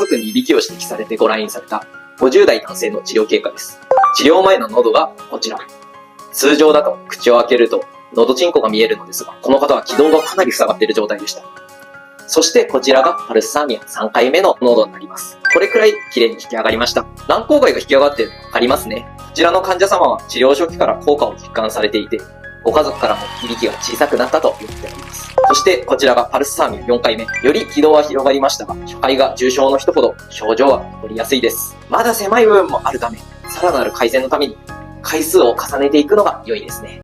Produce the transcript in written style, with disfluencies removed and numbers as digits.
族にいびきを指摘されてご来院された50代男性の治療経過です。治療前の喉がこちら。通常だと口を開けると喉チンコが見えるのですが、この方は気道がかなり塞がっている状態でした。そしてこちらがパルスサーミア3回目の喉になります。これくらい綺麗に引き上がりました。軟口蓋が引き上がっているの分かりますね。こちらの患者様は治療初期から効果を実感されていて、ご家族からもいびきが小さくなったと言っております。そしてこちらがパルスサーミア4回目。より気道は広がりましたが、初回が重症の人ほど症状は残りやすいです。まだ狭い部分もあるため、さらなる改善のために回数を重ねていくのが良いですね。